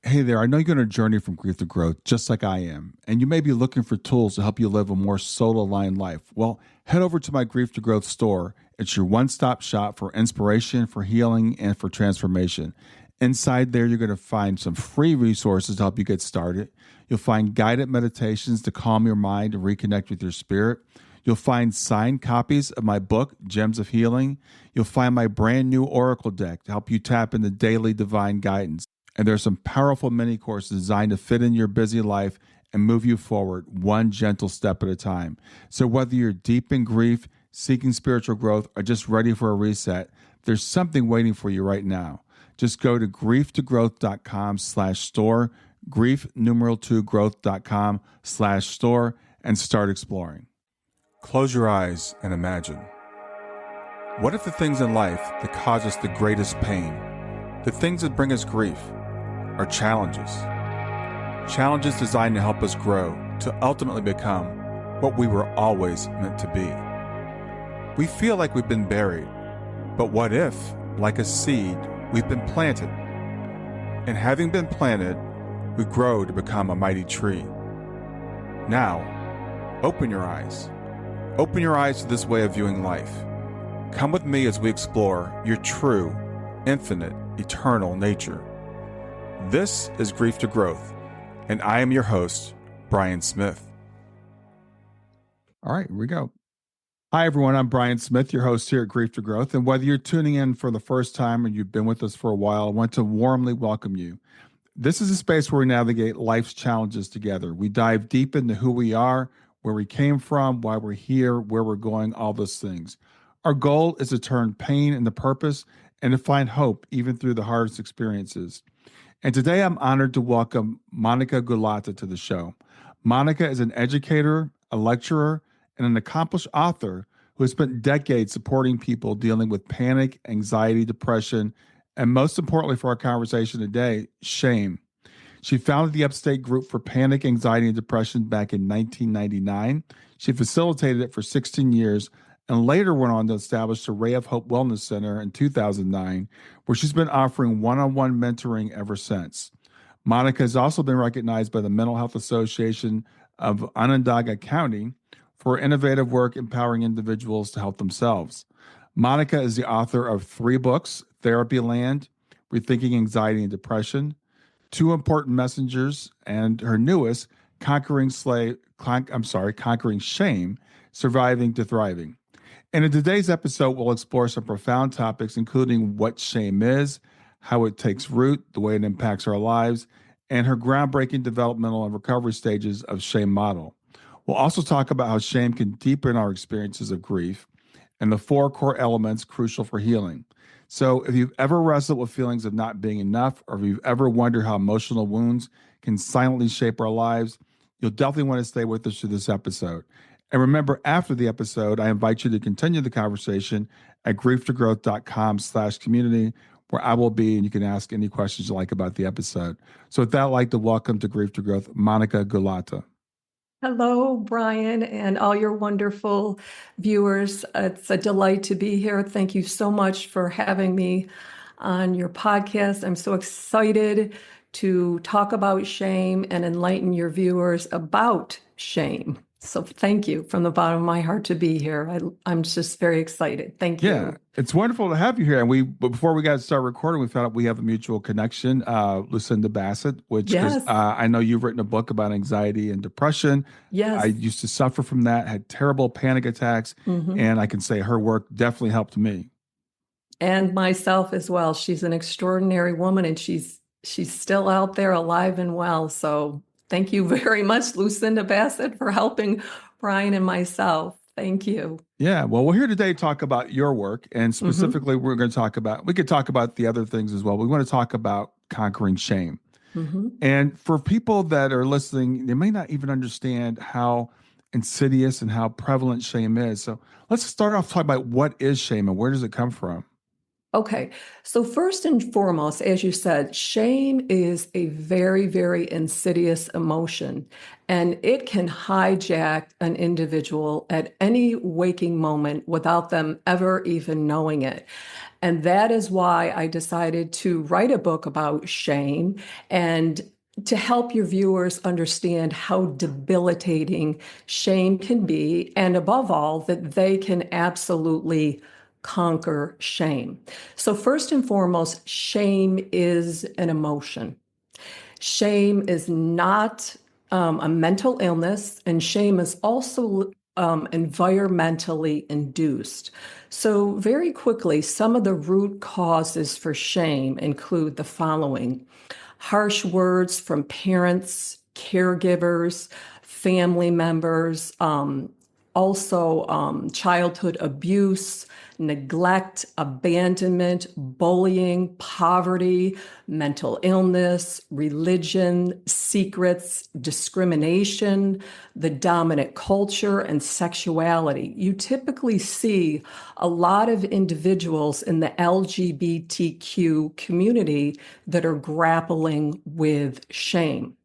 Hey there, I know you're on a journey from grief to growth, just like I am, and you may be looking for tools to help you live a more soul-aligned life. Well, head over to my Grief to Growth store. It's your one-stop shop for inspiration, for healing, and for transformation. Inside there, you're going to find some free resources to help you get started. You'll find guided meditations to calm your mind and reconnect with your spirit. You'll find signed copies of my book, Gems of Healing. You'll find my brand new Oracle deck to help you tap into daily divine guidance. And there's some powerful mini courses designed to fit in your busy life and move you forward one gentle step at a time. So whether you're deep in grief, seeking spiritual growth, or just ready for a reset, there's something waiting for you right now. Just go to grieftogrowth.com/store, grief2growth.com/store, and start exploring. Close your eyes and imagine. What if the things in life that cause us the greatest pain, the things that bring us grief, are challenges? Challenges designed to help us grow, to ultimately become what we were always meant to be. We feel like we've been buried, but what if, like a seed, we've been planted? And having been planted, we grow to become a mighty tree. Now, open your eyes. Open your eyes to this way of viewing life. Come with me as we explore your true, infinite, eternal nature. This is Grief to Growth, and I am your host, Brian Smith. All right, here we go. Hi, everyone. I'm Brian Smith, your host here at Grief to Growth. And whether you're tuning in for the first time or you've been with us for a while, I want to warmly welcome you. This is a space where we navigate life's challenges together. We dive deep into who we are, where we came from, why we're here, where we're going, all those things. Our goal is to turn pain into purpose and to find hope even through the hardest experiences. And today I'm honored to welcome Monica Gullotta to the show. Monica is an educator, a lecturer, and an accomplished author who has spent decades supporting people dealing with panic, anxiety, depression, and most importantly for our conversation today, shame. She founded the Upstate Group for Panic, Anxiety, and Depression back in 1999. She facilitated it for 16 years and later went on to establish the Ray of Hope Wellness Center in 2009, where she's been offering one-on-one mentoring ever since. Monica has also been recognized by the Mental Health Association of Onondaga County for innovative work empowering individuals to help themselves. Monica is the author of 3 books, Therapy Land, Rethinking Anxiety and Depression, 2 Important Messengers, and her newest, Conquering Shame, Surviving to Thriving. And in today's episode, we'll explore some profound topics, including what shame is, how it takes root, the way it impacts our lives, and her groundbreaking developmental and recovery stages of shame model. We'll also talk about how shame can deepen our experiences of grief and the 4 core elements crucial for healing. So if you've ever wrestled with feelings of not being enough, or if you've ever wondered how emotional wounds can silently shape our lives, you'll definitely want to stay with us through this episode. And remember, after the episode, I invite you to continue the conversation at grieftogrowth.com/community, where I will be, and you can ask any questions you like about the episode. So with that, I'd like to welcome to Grief to Growth, Monica Gullotta. Hello, Brian, and all your wonderful viewers. It's a delight to be here. Thank you so much for having me on your podcast. I'm so excited to talk about shame and enlighten your viewers about shame. So thank you from the bottom of my heart to be here. I'm just very excited. Thank you. Yeah, it's wonderful to have you here. And before we got to start recording, we found out we have a mutual connection, Lucinda Bassett, which Yes. I know you've written a book about anxiety and depression. Yes. I used to suffer from that, had terrible panic attacks, and I can say her work definitely helped me. And myself as well. She's an extraordinary woman, and she's still out there alive and well. So thank you very much, Lucinda Bassett, for helping Brian and myself. Thank you. Yeah, well, we're here today to talk about your work, and specifically, we could talk about the other things as well. We want to talk about conquering shame. And for people that are listening, they may not even understand how insidious and how prevalent shame is. So let's start off talking about what is shame and where does it come from? Okay, so first and foremost, as you said, shame is a very, very insidious emotion, and it can hijack an individual at any waking moment without them ever even knowing it. And that is why I decided to write a book about shame and to help your viewers understand how debilitating shame can be, and above all, that they can absolutely conquer shame. So, first and foremost, shame is an emotion. Shame is not a mental illness, and shame is also environmentally induced. So, very quickly, some of the root causes for shame include the following: harsh words from parents, caregivers, family members, also childhood abuse, neglect, abandonment, bullying, poverty, mental illness, religion, secrets, discrimination, the dominant culture, and sexuality. You typically see a lot of individuals in the LGBTQ community that are grappling with shame.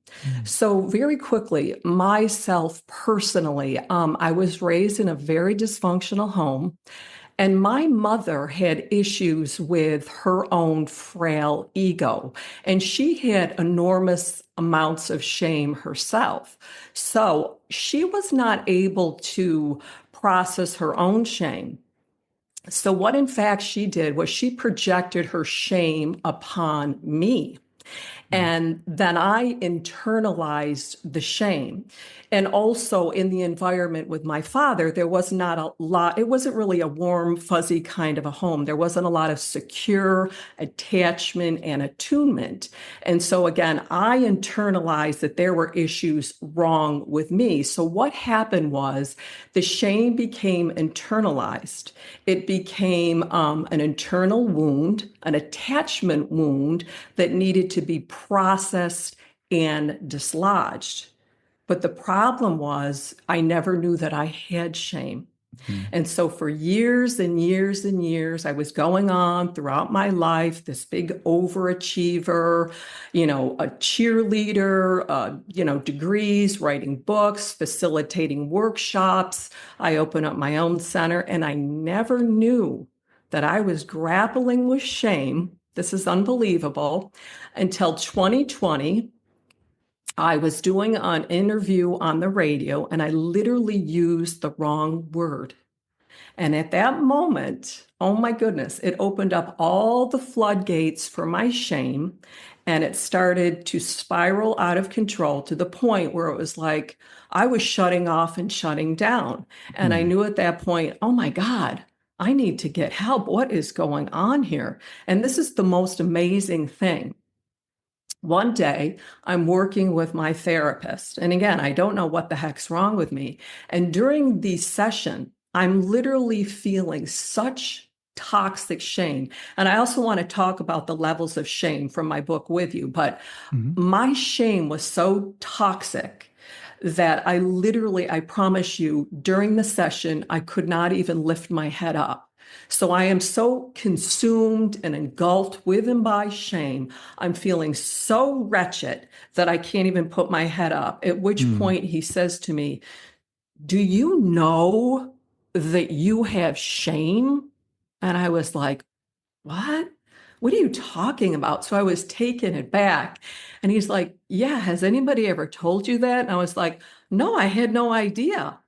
So, very quickly, myself personally, I was raised in a very dysfunctional home, and my mother had issues with her own frail ego, and she had enormous amounts of shame herself. So, she was not able to process her own shame. So, what in fact she did was she projected her shame upon me. And then I internalized the shame. And also in the environment with my father, there was not a lot, it wasn't really a warm, fuzzy kind of a home. There wasn't a lot of secure attachment and attunement. And so again, I internalized that there were issues wrong with me. So what happened was the shame became internalized. It became an internal wound, an attachment wound that needed to be processed and dislodged. But the problem was, I never knew that I had shame. Mm. And so for years and years and years, I was going on throughout my life, this big overachiever, a cheerleader, degrees, writing books, facilitating workshops. I opened up my own center, and I never knew that I was grappling with shame. This is unbelievable. Until 2020, I was doing an interview on the radio, and I literally used the wrong word. And at that moment, oh my goodness, it opened up all the floodgates for my shame. And it started to spiral out of control to the point where it was like I was shutting off and shutting down. And I Mm. knew at that point, oh my God, I need to get help. What is going on here? And this is the most amazing thing. One day, I'm working with my therapist. And again, I don't know what the heck's wrong with me. And during the session, I'm literally feeling such toxic shame. And I also want to talk about the levels of shame from my book with you. But Mhm. my shame was so toxic that I promise you, during the session, I could not even lift my head up. So I am so consumed and engulfed with and by shame. I'm feeling so wretched that I can't even put my head up. At which Mm. point he says to me, "Do you know that you have shame?" And I was like, "What? What are you talking about?" So I was taken aback. And he's like, "Yeah, has anybody ever told you that?" And I was like, "No, I had no idea."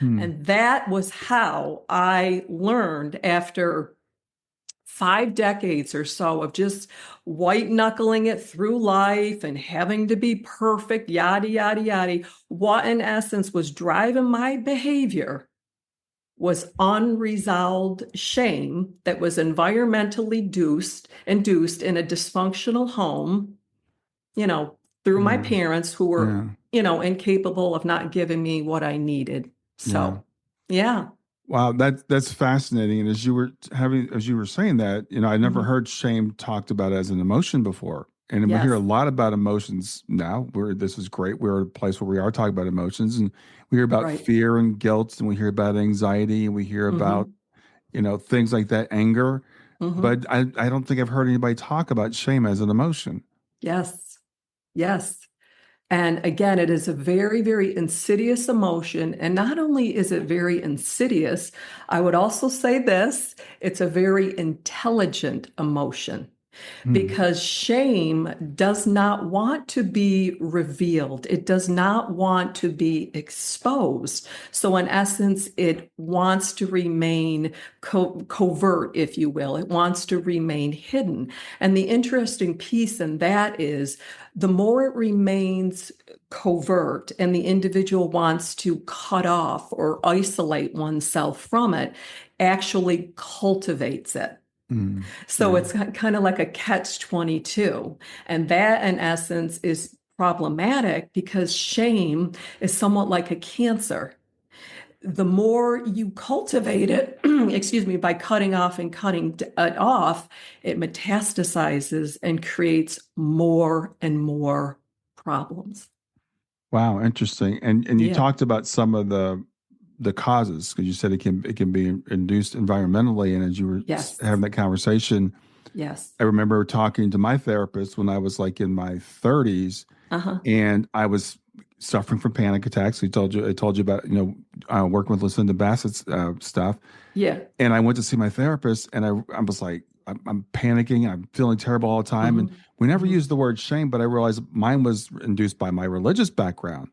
Mm. And that was how I learned, after 5 decades or so of just white knuckling it through life and having to be perfect, yada, yada, yada, what in essence was driving my behavior was unresolved shame that was environmentally induced in a dysfunctional home, you know, through my Yeah. parents who were, Yeah. incapable of not giving me what I needed. Yeah. So, yeah. Wow, that's fascinating. And as you were saying that, I never Mhm. heard shame talked about as an emotion before. And we hear a Yes. lot about emotions now. This is great. We're at a place where we are talking about emotions, and we hear about Right. fear and guilt, and we hear about anxiety, and we hear about Hmm. things like that, anger. hmm but I don't think I've heard anybody talk about shame as an emotion. Yes. Yes. And again, it is a very, very insidious emotion. And not only is it very insidious, I would also say this, it's a very intelligent emotion. Mm. Because shame does not want to be revealed. It does not want to be exposed. So, in essence, it wants to remain covert, if you will. It wants to remain hidden. And the interesting piece in that is the more it remains covert and the individual wants to cut off or isolate oneself from it, actually cultivates it. Mm. So Yeah. it's kind of like a catch 22. And that, in essence, is problematic because shame is somewhat like a cancer. The more you cultivate it, excuse me, by cutting off and cutting it off, it metastasizes and creates more and more problems. Wow, interesting. And you Yeah. talked about some of the causes because you said it can be induced environmentally. And as you were Yes. having that conversation, Yes. I remember talking to my therapist when I was like in my 30s, Uh-huh. and I was suffering from panic attacks. I told you about working with Lucinda Bassett's stuff, Yeah. and I went to see my therapist, and I was like, I'm panicking, I'm feeling terrible all the time, and hmm we never hmm used the word shame, but I realized mine was induced by my religious background.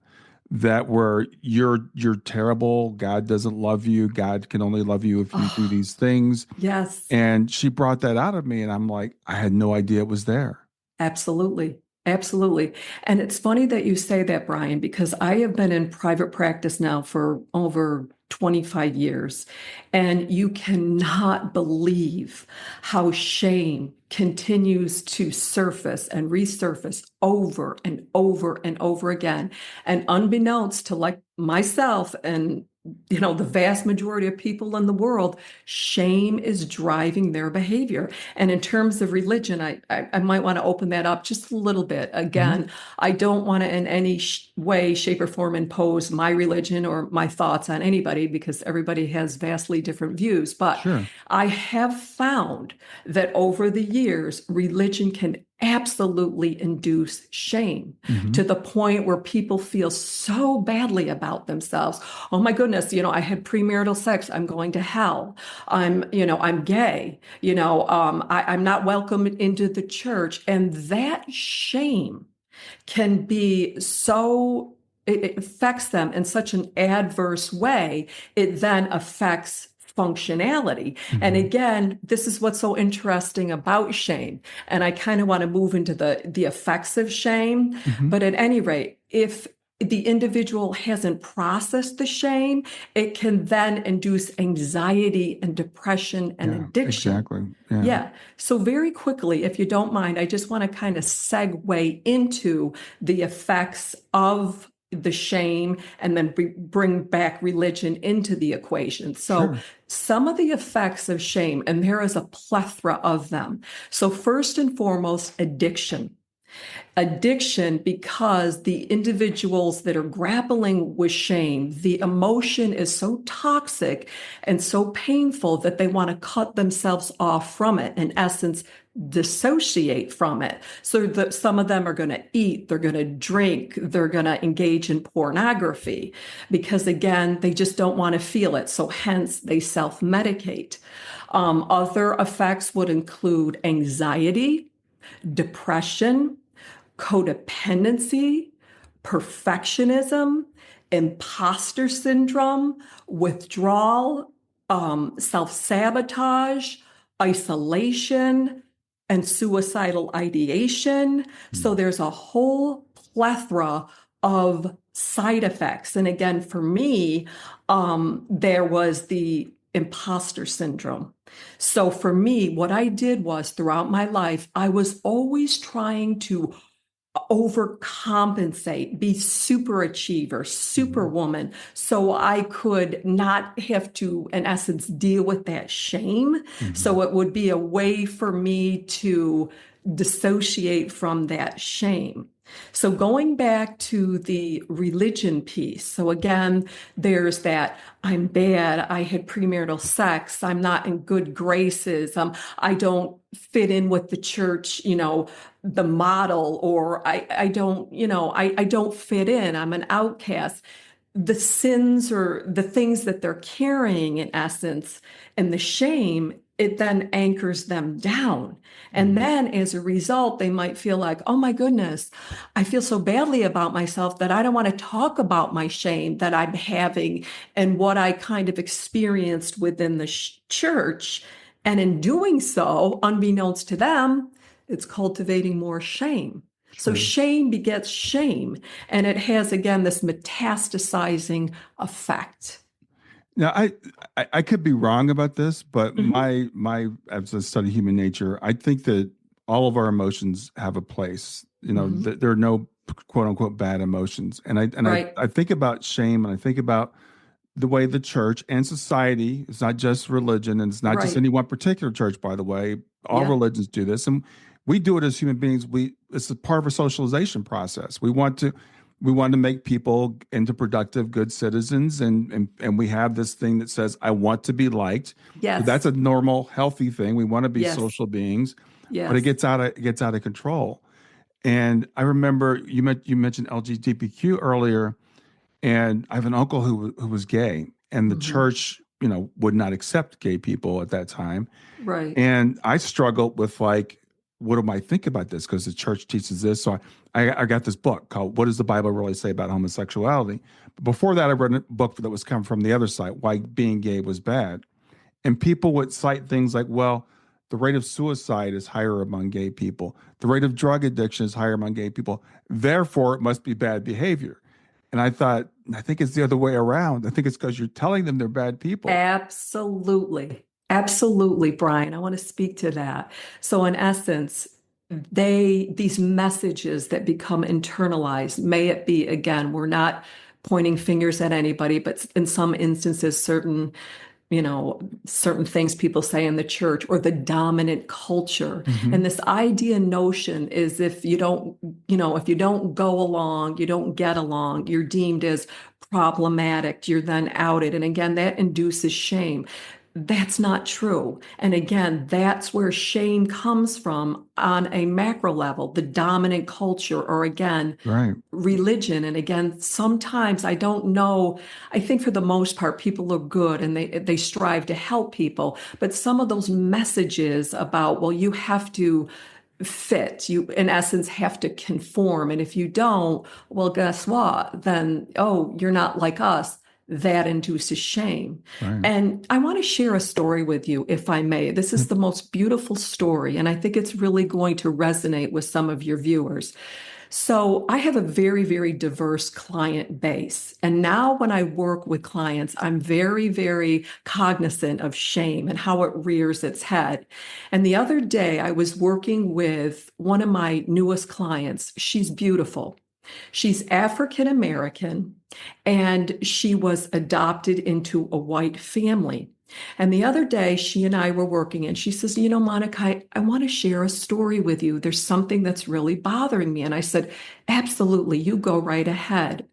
That were you're terrible. God doesn't love you. God can only love you if you do Oh, these things. yes. And she brought that out of me, and I'm like, I had no idea it was there. Absolutely. Absolutely. And it's funny that you say that, Brian, because I have been in private practice now for over 25 years, and you cannot believe how shame continues to surface and resurface over and over and over again. And unbeknownst to like myself and the vast majority of people in the world, shame is driving their behavior. And in terms of religion, I might want to open that up just a little bit. Hmm. Again, I don't want to in any way, shape, or form impose my religion or my thoughts on anybody because everybody has vastly different views. But Sure. I have found that over the years, religion can absolutely induce shame Hmm. to the point where people feel so badly about themselves. Oh my goodness, I had premarital sex. I'm going to hell. I'm gay. I'm not welcome into the church. And that shame can be so, it affects them in such an adverse way, it then affects functionality. And Hmm. again, this is what's so interesting about shame. And I kind of want to move into the effects of shame. Hmm. But at any rate, if the individual hasn't processed the shame, it can then induce anxiety and depression and Yeah, addiction. exactly. Yeah, Yeah. So, very quickly, if you don't mind, I just want to kind of segue into the effects of the shame and then bring back religion into the equation. So, sure. some of the effects of shame, and there is a plethora of them. So, first and foremost, addiction. Addiction, because the individuals that are grappling with shame, the emotion is so toxic and so painful that they want to cut themselves off from it, in essence, dissociate from it. So that some of them are going to eat, they're going to drink, they're going to engage in pornography because, again, they just don't want to feel it. So hence they self-medicate. Other effects would include anxiety, depression, codependency, perfectionism, imposter syndrome, withdrawal, self sabotage, isolation, and suicidal ideation. So Mm. there's a whole plethora of side effects. And again, for me, there was the imposter syndrome. So for me, what I did was throughout my life, I was always trying to overcompensate, be super achiever, Mhm. superwoman, so I could not have to, in essence, deal with that shame. Mhm. So it would be a way for me to dissociate from that shame. So going back to the religion piece. So again, there's that I'm bad, I had premarital sex, I'm not in good graces, I don't fit in with the church, the model, or I don't, I don't fit in, I'm an outcast. The sins or the things that they're carrying in essence and the shame, it then anchors them down. And then as a result, they might feel like, oh my goodness, I feel so badly about myself that I don't want to talk about my shame that I'm having and what I kind of experienced within the church. And in doing so, unbeknownst to them, it's cultivating more shame. So Sure. shame begets shame, and it has, again, this metastasizing effect. Now, I could be wrong about this, but Mhm. my as I study human nature, I think that all of our emotions have a place. Mhm. There are no quote unquote bad emotions, and Right. I think about shame, and I think about the way the church and society, it's not just religion, and it's not just Right. any one particular church, by the way. All Yeah. religions do this, and we do it as human beings. It's a part of a socialization process. We want to make people into productive, good citizens, and we have this thing that says, I want to be liked. So that's Yes. a normal, healthy thing. We want to be Yes. social beings, but Yes. it gets out of control. And I remember you mentioned LGBTQ earlier, and I have an uncle who was gay, and the Mhm. church, would not accept gay people at that time. Right. And I struggled with like, what do I think about this? Because the church teaches this. So I got this book called "What Does the Bible Really Say About Homosexuality?" But before that, I read a book that was coming from the other side, why being gay was bad. And people would cite things like, well, the rate of suicide is higher among gay people. The rate of drug addiction is higher among gay people. Therefore, it must be bad behavior. And I think it's the other way around. I think it's because you're telling them they're bad people. Absolutely. Absolutely, Brian. I want to speak to that. So in essence, these messages that become internalized, may it be, again, we're not pointing fingers at anybody, but in some instances, certain things people say in the church or the dominant culture. Hmm. And this idea notion is if you don't go along, you don't get along, you're deemed as problematic, you're then outed. And again, that induces shame. That's not true. And again, that's where shame comes from on a macro level, the dominant culture, or again, Right. religion. And again, sometimes I don't know, I think for the most part people are good and they strive to help people, but some of those messages about, well, you have to fit, you in essence have to conform, and if you don't, well, guess what, then, oh, you're not like us, that induces shame. Right. And I want to share a story with you, if I may. This is the most beautiful story, and I think it's really going to resonate with some of your viewers. So I have a very, very diverse client base. And now when I work with clients, I'm very, very cognizant of shame and how it rears its head. And the other day I was working with one of my newest clients. She's beautiful. She's African American, and she was adopted into a white family. And the other day, she and I were working, and she says, Monica, I want to share a story with you. There's something that's really bothering me. And I said, absolutely, you go right ahead.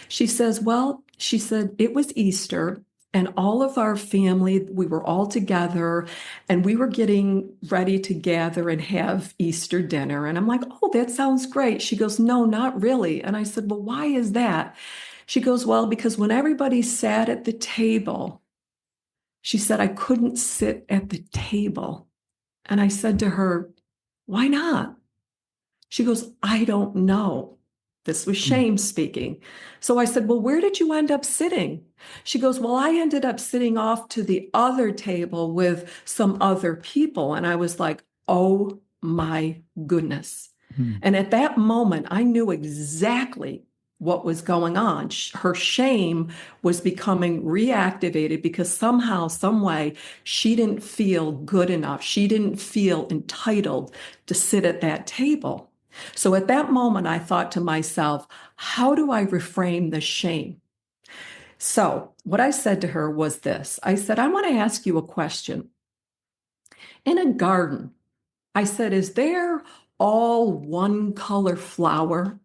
She says, well, she said, it was Easter. And all of our family, we were all together and we were getting ready to gather and have Easter dinner. And I'm like, oh, that sounds great. She goes, no, not really. And I said, well, why is that? She goes, well, because when everybody sat at the table, she said, I couldn't sit at the table. And I said to her, why not? She goes, I don't know. This was Mm. shame speaking. So I said, well, where did you end up sitting? She goes, well, I ended up sitting off to the other table with some other people. And I was like, oh my goodness. Mm. And at that moment, I knew exactly what was going on. Her shame was becoming reactivated because somehow, some way, she didn't feel good enough. She didn't feel entitled to sit at that table. So at that moment, I thought to myself, how do I reframe the shame? So what I said to her was this. I said, I want to ask you a question. In a garden, I said, is there all one color flower?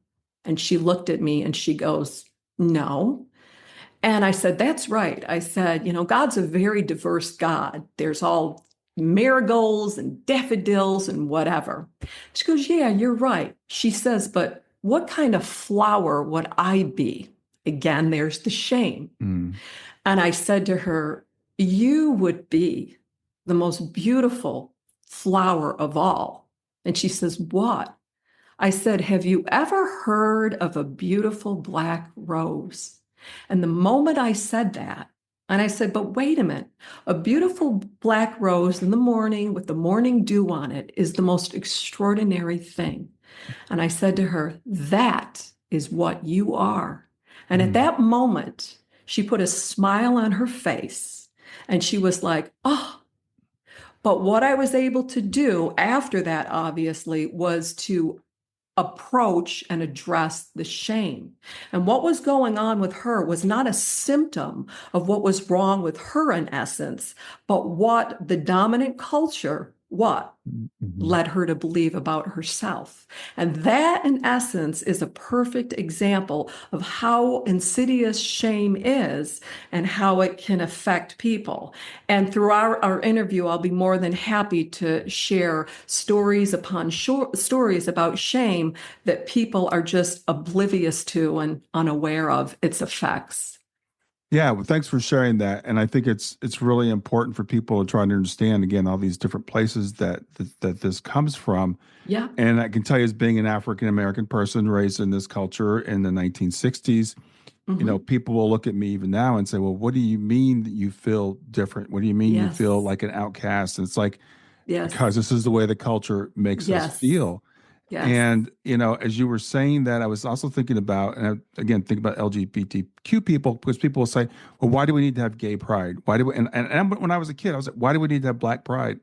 And she looked at me and she goes, no. And I said, that's right. I said, God's a very diverse God. There's all marigolds and daffodils and whatever. She goes, yeah, you're right. She says, but what kind of flower would I be? Again, there's the shame. Mm. And I said to her, you would be the most beautiful flower of all. And she says, what? I said, have you ever heard of a beautiful black rose? And the moment I said that, and I said, but wait a minute, a beautiful black rose in the morning with the morning dew on it is the most extraordinary thing. And I said to her, that is what you are. And at Mm. that moment, she put a smile on her face and she was like, oh. But what I was able to do after that, obviously, was to approach and address the shame. And what was going on with her was not a symptom of what was wrong with her in essence, but what the dominant culture, what Mhm. led her to believe about herself. And that, in essence, is a perfect example of how insidious shame is and how it can affect people. And through our interview, I'll be more than happy to share stories upon stories about shame that people are just oblivious to and unaware of its effects. Yeah, well, thanks for sharing that. And I think it's really important for people to try to understand again all these different places that this comes from. Yeah. And I can tell you, as being an African American person raised in this culture in the 1960s, Hmm. people will look at me even now and say, "Well, what do you mean that you feel different? What do you mean you feel Yes. like an outcast?" And it's like because Yes. this is the way the culture makes us Yes. feel. Yes. And, as you were saying that, I was also thinking about, and again, think about LGBTQ people, because people will say, well, why do we need to have gay pride? Why do we, and when I was a kid, I was like, why do we need to have black pride?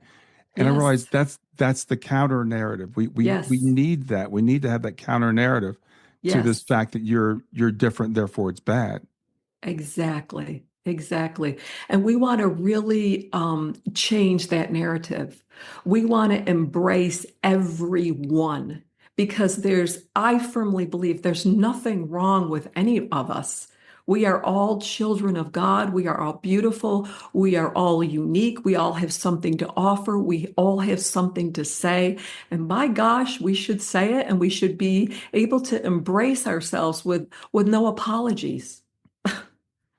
And I Yes. realized that's the counter narrative. We Yes. need that. We need to have that counter narrative to this Yes. fact that you're different, therefore it's bad. Exactly. Exactly. And we want to really change that narrative. We want to embrace everyone because I firmly believe there's nothing wrong with any of us. We are all children of God. We are all beautiful. We are all unique. We all have something to offer. We all have something to say. And by gosh, we should say it and we should be able to embrace ourselves with no apologies.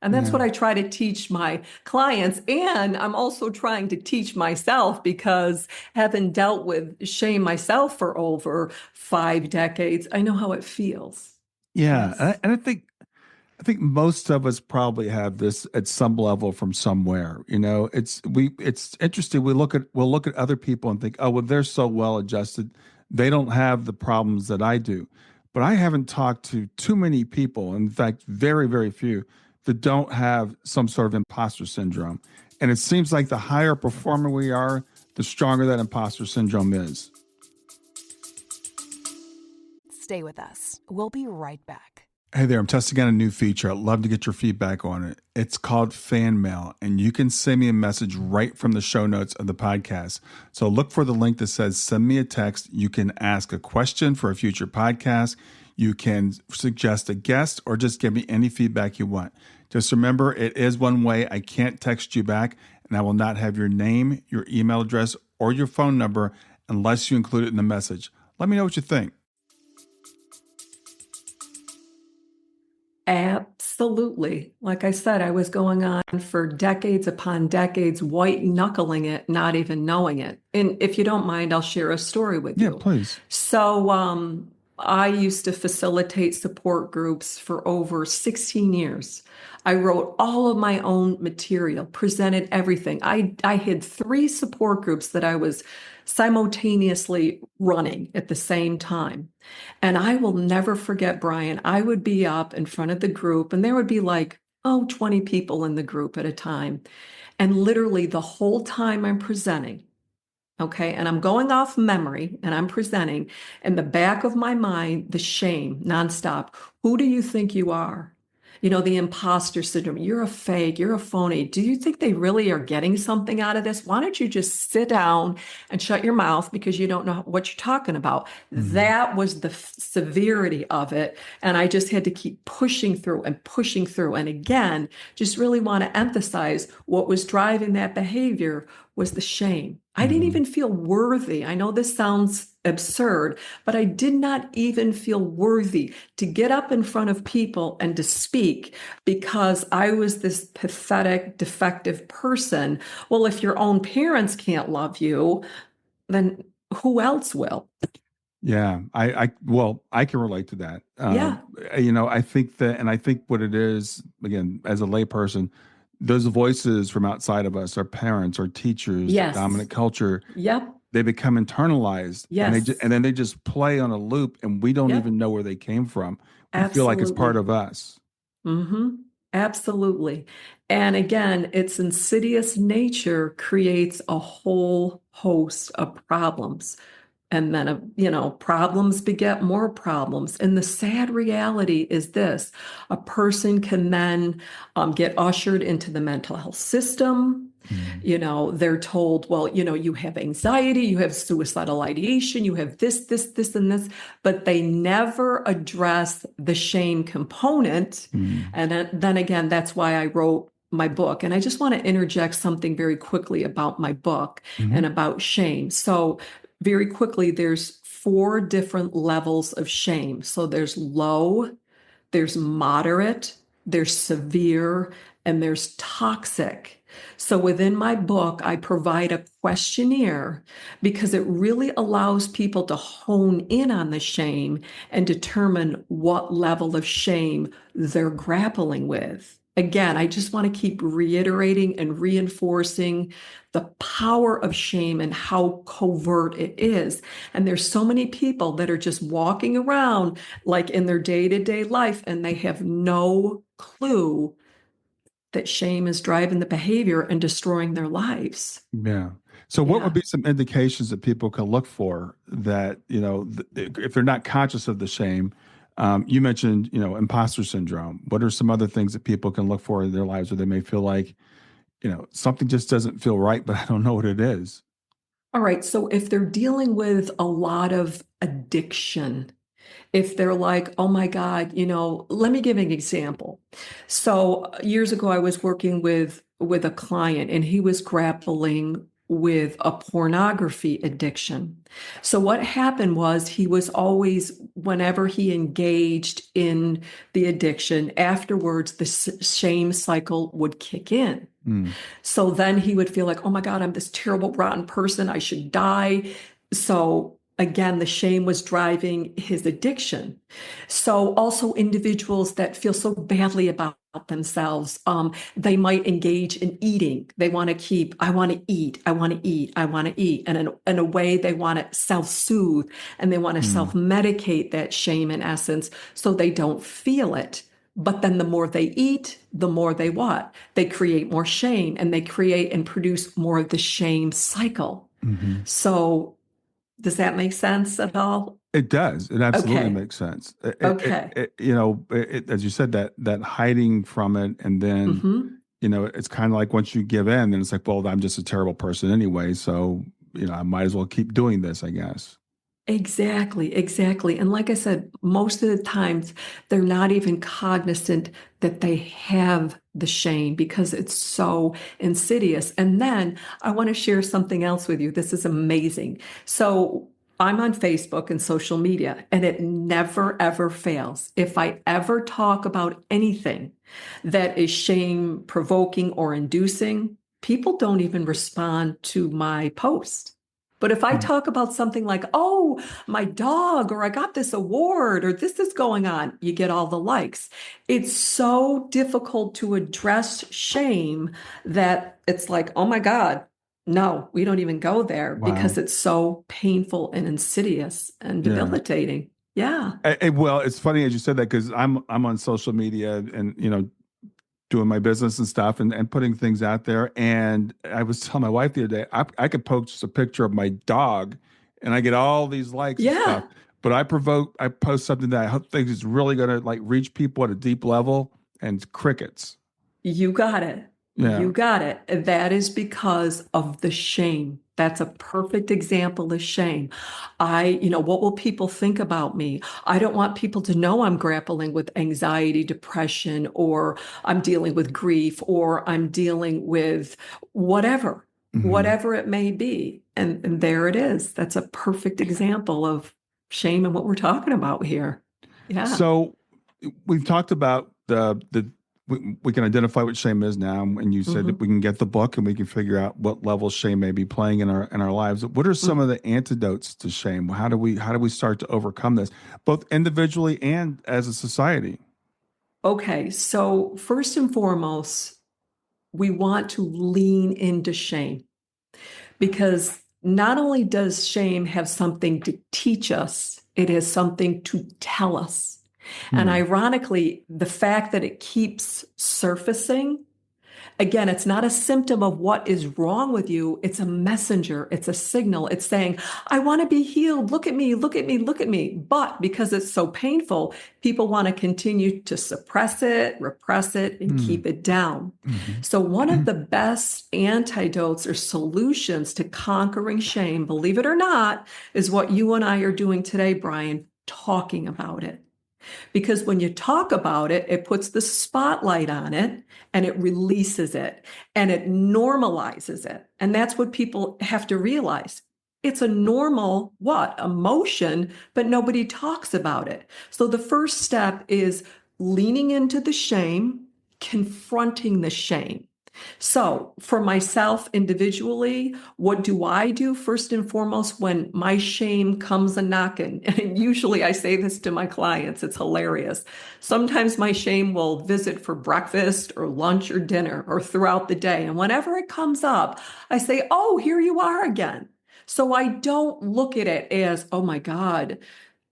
And that's Yeah. what I try to teach my clients. And I'm also trying to teach myself because having dealt with shame myself for over 5 decades, I know how it feels. Yeah. And Yes. I think most of us probably have this at some level from somewhere. It's interesting. We'll look at other people and think, oh, well, they're so well adjusted. They don't have the problems that I do. But I haven't talked to too many people, in fact, very, very few, that don't have some sort of imposter syndrome. And it seems like the higher performer we are, the stronger that imposter syndrome is. Stay with us. We'll be right back. Hey there, I'm testing out a new feature. I'd love to get your feedback on it. It's called Fan Mail, and you can send me a message right from the show notes of the podcast. So look for the link that says send me a text. You can ask a question for a future podcast. You can suggest a guest or just give me any feedback you want. Just remember, it is one way. I can't text you back, and I will not have your name, your email address, or your phone number unless you include it in the message. Let me know what you think. Absolutely. Like I said, I was going on for decades upon decades, white knuckling it, not even knowing it. And if you don't mind, I'll share a story with Yeah, you. please. So, I used to facilitate support groups for over 16 years. I wrote all of my own material, presented everything. I had 3 support groups that I was simultaneously running at the same time. And I will never forget, Brian, I would be up in front of the group, and there would be like, 20 people in the group at a time. And literally the whole time I'm presenting, okay, and I'm going off memory and I'm presenting, in the back of my mind, the shame nonstop. Who do you think you are? the imposter syndrome. You're a fake, you're a phony. Do you think they really are getting something out of this? Why don't you just sit down and shut your mouth because you don't know what you're talking about? That was the severity of it. And I just had to keep pushing through and pushing through. And again, just really want to emphasize what was driving that behavior was the shame. I didn't even feel worthy. I know this sounds absurd, but I did not even feel worthy to get up in front of people and to speak because I was this pathetic, defective person. Well, if your own parents can't love you, then who else will? Yeah, well, I can relate to that. Yeah. I think that, and I think what it is, again, as a layperson, those voices from outside of us, our parents, our teachers, the Yes. dominant culture, Yep. they become internalized, Yes. and then they just play on a loop, and we don't Yep. even know where they came from. We feel like it's part Absolutely. of us. Absolutely. And again, its insidious nature creates a whole host of problems. And then, problems beget more problems. And the sad reality is this: a person can then get ushered into the mental health system. They're told, well, you have anxiety, you have suicidal ideation, you have this, and this, but they never address the shame component. And then again, that's why I wrote my book. And I just want to interject something very quickly about my book and about shame. So, very quickly, there's 4 different levels of shame. So there's low, there's moderate, there's severe, and there's toxic. So within my book, I provide a questionnaire because it really allows people to hone in on the shame and determine what level of shame they're grappling with. Again, I just want to keep reiterating and reinforcing the power of shame and how covert it is. And there's so many people that are just walking around like in their day-to-day life, and they have no clue that shame is driving the behavior and destroying their lives. Yeah. So what would Yeah. be some indications that people can look for that, if they're not conscious of the shame? You mentioned, imposter syndrome. What are some other things that people can look for in their lives where they may feel like, something just doesn't feel right, but I don't know what it is? All right. So if they're dealing with a lot of addiction, if they're like, oh my God, let me give an example. So years ago, I was working with a client and he was grappling with a pornography addiction. So what happened was he was always, whenever he engaged in the addiction, afterwards, the shame cycle would kick in. So then he would feel like, oh my God, I'm this terrible, rotten person. I should die. So again, the shame was driving his addiction. So also individuals that feel so badly about themselves, they might engage in eating. They want to keep, I want to eat, I want to eat, I want to eat. And in a way, they want to self-soothe and they want to self-medicate that shame in essence so they don't feel it. But then the more they eat, the more they what? They create more shame and they create and produce more of the shame cycle. So does that make sense at all? It does. It absolutely Okay. makes sense. Okay. As you said, that hiding from it, and then it's kind of like once you give in, then it's like, well, I'm just a terrible person anyway, so I might as well keep doing this, I guess. Exactly, exactly. And like I said, most of the times they're not even cognizant that they have the shame because it's so insidious. And then I want to share something else with you. This is amazing. So I'm on Facebook and social media, and it never, ever fails. If I ever talk about anything that is shame provoking or inducing, people don't even respond to my post. But if I talk about something like, oh, my dog, or I got this award, or this is going on, you get all the likes. It's so difficult to address shame that it's like, oh my God, no, we don't even go there because Wow. it's so painful and insidious and Yeah. debilitating. Yeah. Well, it's funny as you said that because I'm on social media and doing my business and stuff and putting things out there. And I was telling my wife the other day, I could post a picture of my dog and I get all these likes and stuff. Yeah. But I post something that I hope think is really going to like reach people at a deep level. and crickets. You got it. Yeah. You got it. That is because of the shame. That's a perfect example of shame. What will people think about me? I don't want people to know I'm grappling with anxiety, depression, or I'm dealing with grief, or I'm dealing with whatever, whatever it may be. And there it is. That's a perfect example of shame and what we're talking about here. Yeah. So we've talked about we can identify what shame is now, and you said that we can get the book and we can figure out what level shame may be playing in our lives. What are some of the antidotes to shame? How do we start to overcome this, both individually and as a society? Okay, so first and foremost, we want to lean into shame, because not only does shame have something to teach us, it has something to tell us. And ironically, the fact that it keeps surfacing, again, it's not a symptom of what is wrong with you. It's a messenger. It's a signal. It's saying, I want to be healed. Look at me, look at me, look at me. But because it's so painful, people want to continue to suppress it, repress it, and keep it down. So one of the best antidotes or solutions to conquering shame, believe it or not, is what you and I are doing today, Brian, talking about it. Because when you talk about it, it puts the spotlight on it and it releases it and it normalizes it. And that's what people have to realize. It's a normal, emotion, but nobody talks about it. So the first step is leaning into the shame, confronting the shame. So for myself individually, what do I do first and foremost when my shame comes a knocking? And usually I say this to my clients, it's hilarious. Sometimes my shame will visit for breakfast or lunch or dinner or throughout the day. And whenever it comes up, I say, oh, here you are again. So I don't look at it as, oh my God,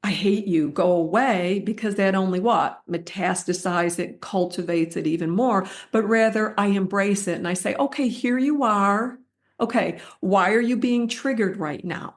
I hate you, go away, because that only metastasizes it, cultivates it even more. But rather I embrace it and I say, okay, here you are. Okay, why are you being triggered right now?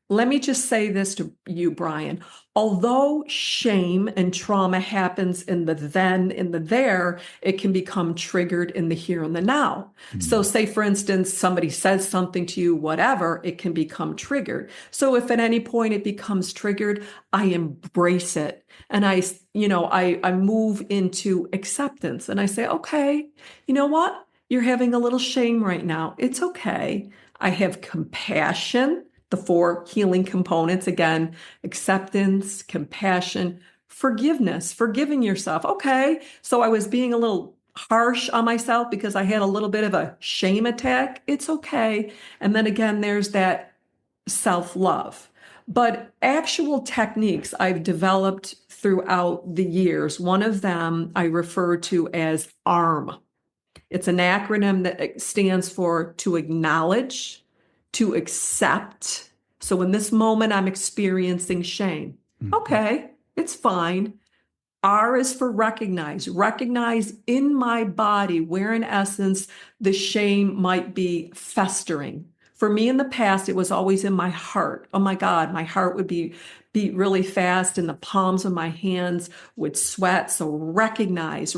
Let me just say this to you, Brian. Although shame and trauma happens in the then, in the there, it can become triggered in the here and the now. So say, for instance, somebody says something to you, whatever, it can become triggered. So if at any point it becomes triggered, I embrace it. And I move into acceptance and I say, okay, you know what? You're having a little shame right now. It's okay. I have compassion. The 4 healing components, again, acceptance, compassion, forgiveness, forgiving yourself. Okay, so I was being a little harsh on myself because I had a little bit of a shame attack. It's okay. And then again, there's that self-love. But actual techniques I've developed throughout the years, one of them I refer to as ARM. It's an acronym that stands for to acknowledge, to accept. So in this moment, I'm experiencing shame. Okay, it's fine. R is for recognize. Recognize in my body where, in essence, the shame might be festering. For me in the past, it was always in my heart. Oh my God, my heart would beat really fast and the palms of my hands would sweat. So recognize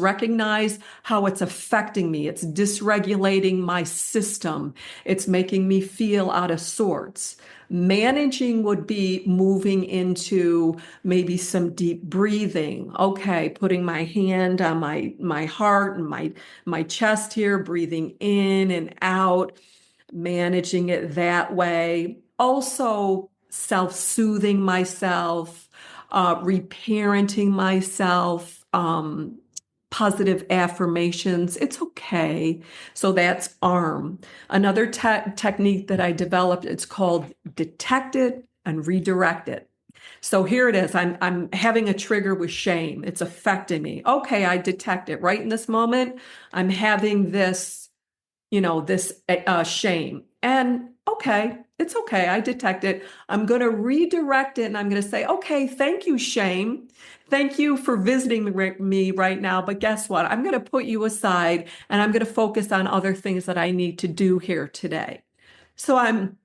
how it's affecting me. It's dysregulating my system. It's making me feel out of sorts. Managing would be moving into maybe some deep breathing. Okay, putting my hand on my heart and my chest here, breathing in and out, managing it that way. Also, self-soothing myself, reparenting myself, positive affirmations. It's okay. So that's ARM. Another technique that I developed, it's called detect it and redirect it. So here it is. I'm having a trigger with shame. It's affecting me. Okay, I detect it right in this moment. I'm having this, this shame. And okay, it's okay. I detect it. I'm going to redirect it and I'm going to say, okay, thank you, shame. Thank you for visiting me right now. But guess what? I'm going to put you aside and I'm going to focus on other things that I need to do here today. So I'm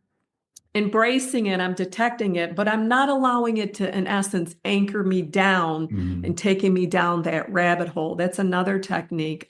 embracing it, I'm detecting it, but I'm not allowing it to, in essence, anchor me down Mm-hmm. and taking me down that rabbit hole. That's another technique.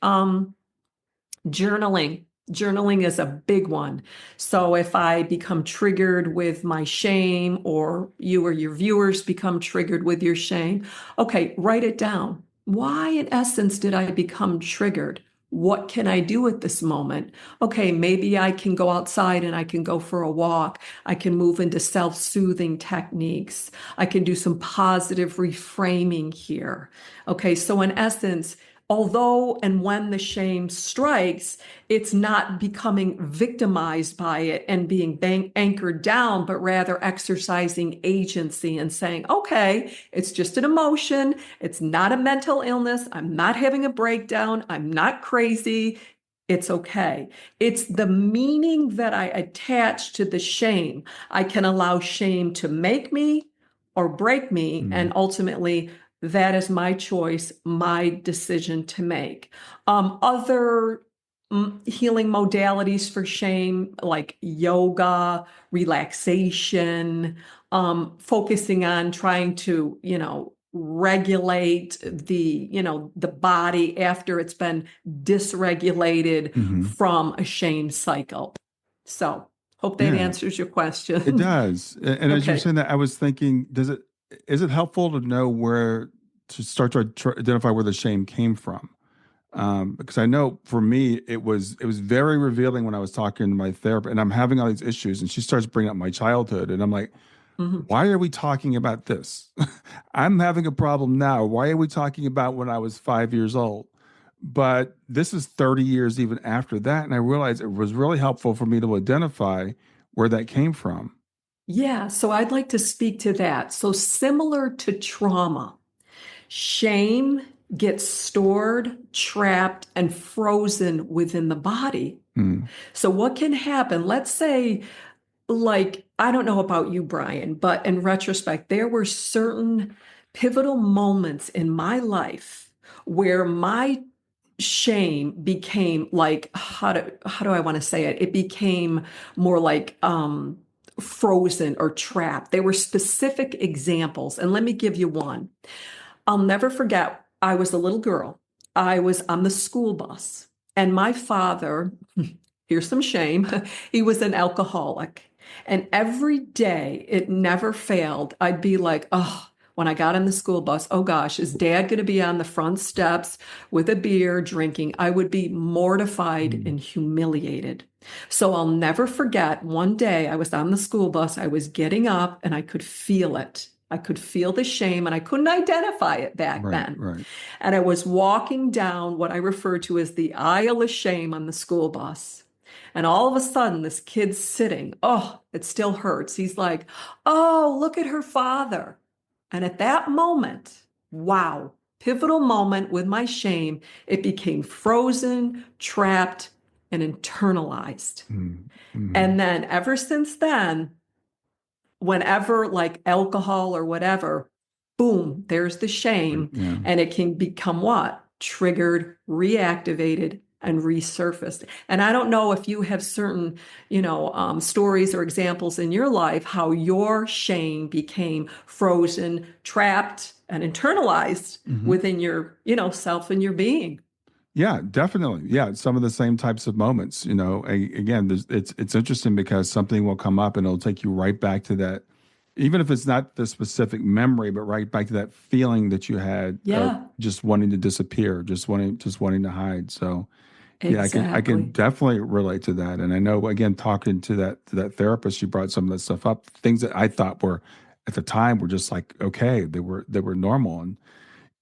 Journaling. Journaling is a big one. So if I become triggered with my shame, or you or your viewers become triggered with your shame, okay, write it down. Why, in essence, did I become triggered? What can I do at this moment? Okay, maybe I can go outside and I can go for a walk. I can move into self-soothing techniques. I can do some positive reframing here. Okay, so in essence, although and when the shame strikes, it's not becoming victimized by it and being anchored down, but rather exercising agency and saying, okay, it's just an emotion. It's not a mental illness. I'm not having a breakdown. I'm not crazy. It's okay. It's the meaning that I attach to the shame. I can allow shame to make me or break me, Mm-hmm. and ultimately, that is my choice, my decision to make. Other healing modalities for shame, like yoga, relaxation, focusing on trying to, regulate the body after it's been dysregulated Mm-hmm. from a shame cycle. So, hope that Yeah, answers your it question. does. And as you were Okay. saying that, I was thinking, is it helpful to know where to start to identify where the shame came from? Because I know for me, it was very revealing when I was talking to my therapist, and I'm having all these issues, and she starts bringing up my childhood, and I'm like, Mhm. why are we talking about this? I'm having a problem now. Why are we talking about when I was 5 years old? But this is 30 years even after that. And I realized it was really helpful for me to identify where that came from. Yeah, so I'd like to speak to that. So, similar to trauma, shame gets stored, trapped, and frozen within the body. Mm, So, what can happen? Let's say, like, I don't know about you, Brian, but in retrospect, there were certain pivotal moments in my life where my shame became like, how do I want to say it? It became more like frozen or trapped. There were specific examples, and let me give you one. I'll never forget, I was a little girl. I was on the school bus, and my father, here's some shame, he was an alcoholic. And every day, it never failed. I'd be like, oh, when I got on the school bus, oh gosh, is dad going to be on the front steps with a beer drinking? I would be mortified mm, and humiliated. So I'll never forget one day I was on the school bus, I was getting up and I could feel it. I could feel the shame and I couldn't identify it back right, then. right. And I was walking down what I refer to as the aisle of shame on the school bus. And all of a sudden, this kid's sitting. Oh, it still hurts. He's like, oh, look at her father. And at that moment, wow, pivotal moment with my shame, it became frozen, trapped, and internalized. Mm, mm, And then ever since then, whenever like alcohol or whatever, boom, there's the right, shame. yeah. And it can become what? Triggered, reactivated, and resurfaced. And I don't know if you have certain, stories or examples in your life how your shame became frozen, trapped, and internalized Hmm. within your, self and your being. Yeah, definitely. Yeah, some of the same types of moments. Again, it's interesting because something will come up and it'll take you right back to that, even if it's not the specific memory, but right back to that feeling that you had of Yeah, just wanting to disappear, just wanting to hide. So, yeah, I can exactly. definitely relate to that. And I know, again, talking to that therapist, she brought some of that stuff up, things that I thought were at the time were just like okay, they were normal. And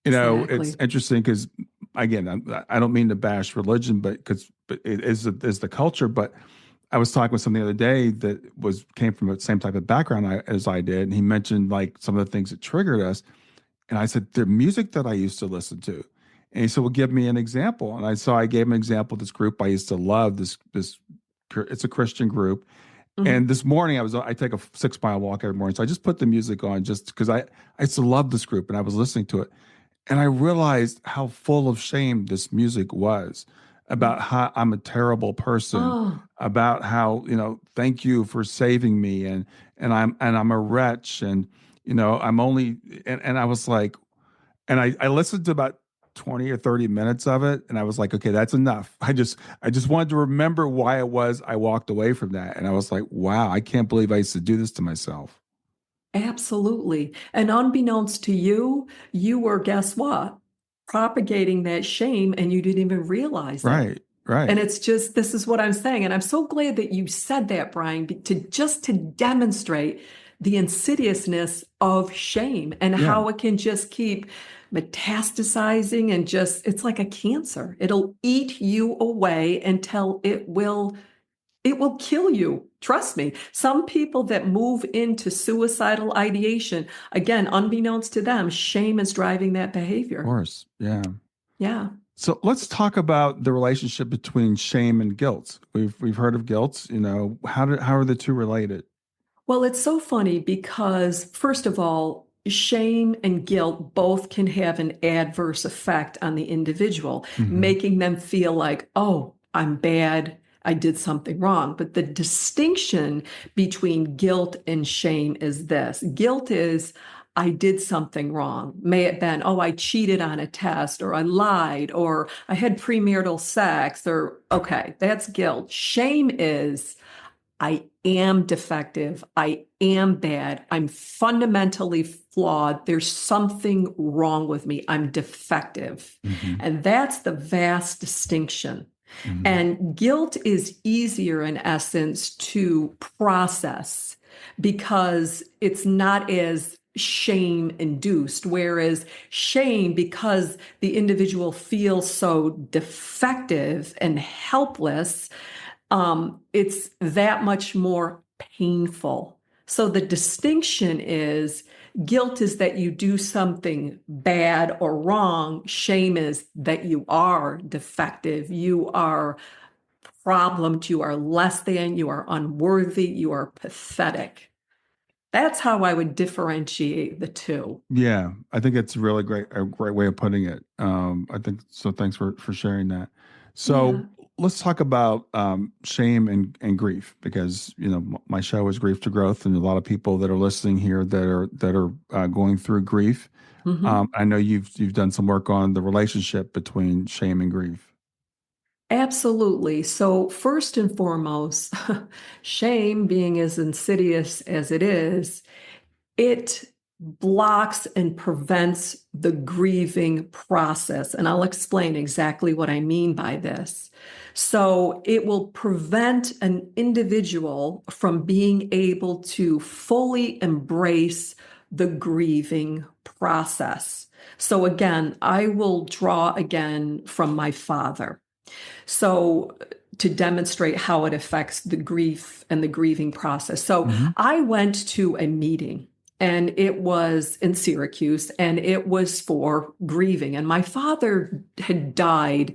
it's Exactly. interesting because, again, I don't mean to bash religion, but it is the culture. But I was talking with someone the other day that came from the same type of background as I did, and he mentioned like some of the things that triggered us. And I said, the music that I used to listen to. And he said, well, give me an example. And I gave him an example of this group I used to love. It's a Christian group. And Mhm. this morning I take a 6 mile walk every morning. So I just put the music on just because I used to love this group and I was listening to it. And I realized how full of shame this music was. about how I'm a terrible person, Oh, about how, thank you for saving me, and I'm a wretch, and I'm only, and I was like, and I listened to about 20 or 30 minutes of it, and I was like, okay, that's enough. I just wanted to remember why it was I walked away from that. And I was like, wow, I can't believe I used to do this to myself. absolutely. And unbeknownst to you, you were, guess what? Propagating that shame and you didn't even realize it. Right, right. And it's just, this is what I'm saying. And I'm so glad that you said that, Brian, to demonstrate the insidiousness of shame and Yeah, how it can just keep metastasizing and just, it's like a cancer. It'll eat you away until it will kill you. Trust me. Some people that move into suicidal ideation, again, unbeknownst to them, shame is driving that of behavior. course. Yeah. Yeah. So let's talk about the relationship between shame and guilt. We've heard of guilt. How are the two related? Well, it's so funny because, first of all, shame and guilt both can have an adverse effect on the individual, Hmm. making them feel like, oh, I'm bad. I did something wrong. But the distinction between guilt and shame is this: guilt is, I did something wrong. May it been, oh, I cheated on a test, or I lied, or I had premarital sex, or okay, that's guilt. Shame is, I am defective. I am bad. I'm fundamentally flawed. There's something wrong with me. I'm defective. Hmm. And that's the vast distinction. Hmm. And guilt is easier in essence to process because it's not as shame induced. Whereas shame, because the individual feels so defective and helpless, it's that much more painful. So the distinction is guilt is that you do something bad or wrong. Shame is that you are defective, you are problemed, you are less than, you are unworthy, you are pathetic. That's how I would differentiate the two. Yeah, I think it's really a great way of putting it. I think so. Thanks for sharing that. Yeah. So let's talk about shame and grief, because my show is Grief to Growth, and a lot of people that are listening here that are going through grief. Mhm. I know you've done some work on the relationship between shame and grief. Absolutely. So, first and foremost, shame being as insidious as it blocks and prevents the grieving process. And I'll explain exactly what I mean by this. So, it will prevent an individual from being able to fully embrace the grieving process. So, again, I will draw again from my father. So, to demonstrate how it affects the grief and the grieving process. So, Hmm. I went to a meeting and it was in Syracuse and it was for grieving. And my father had died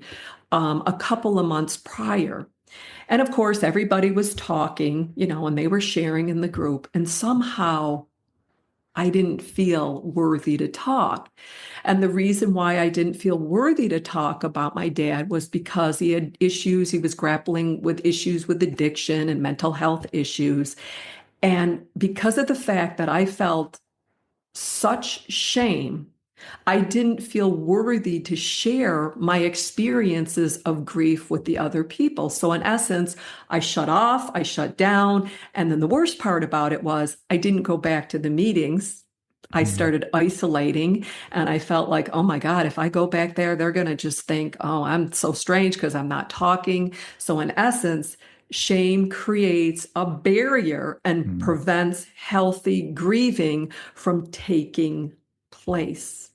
a couple of months prior. And of course, everybody was talking, and they were sharing in the group. And somehow I didn't feel worthy to talk. And the reason why I didn't feel worthy to talk about my dad was because he had issues. He was grappling with issues with addiction and mental health issues. And because of the fact that I felt such shame, I didn't feel worthy to share my experiences of grief with the other people. So, in essence, I shut off, I shut down. And then the worst part about it was I didn't go back to the meetings. I Hmm. started isolating and I felt like, oh my God, if I go back there, they're going to just think, oh, I'm so strange because I'm not talking. So, in essence, shame creates a barrier and Hmm. prevents healthy grieving from taking place.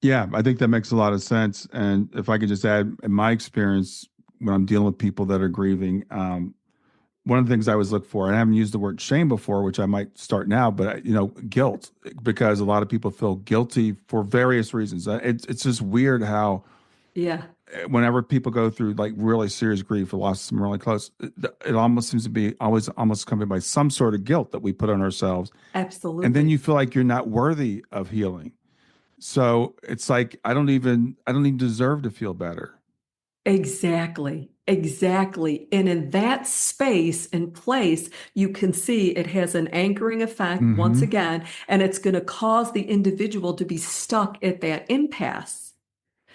Yeah, I think that makes a lot of sense. And if I could just add, in my experience, when I'm dealing with people that are grieving, one of the things I always look for, and I haven't used the word shame before, which I might start now, but guilt, because a lot of people feel guilty for various reasons. It's just weird how Yeah, whenever people go through like really serious grief or lost some really close, it almost seems to be always almost accompanied by some sort of guilt that we put on ourselves, and then absolutely. you feel like you're not worthy of healing. So it's like I don't even deserve to feel better. Exactly. Exactly. And in that space and place, you can see it has an anchoring effect once Mm-hmm. again, and it's going to cause the individual to be stuck at that impasse.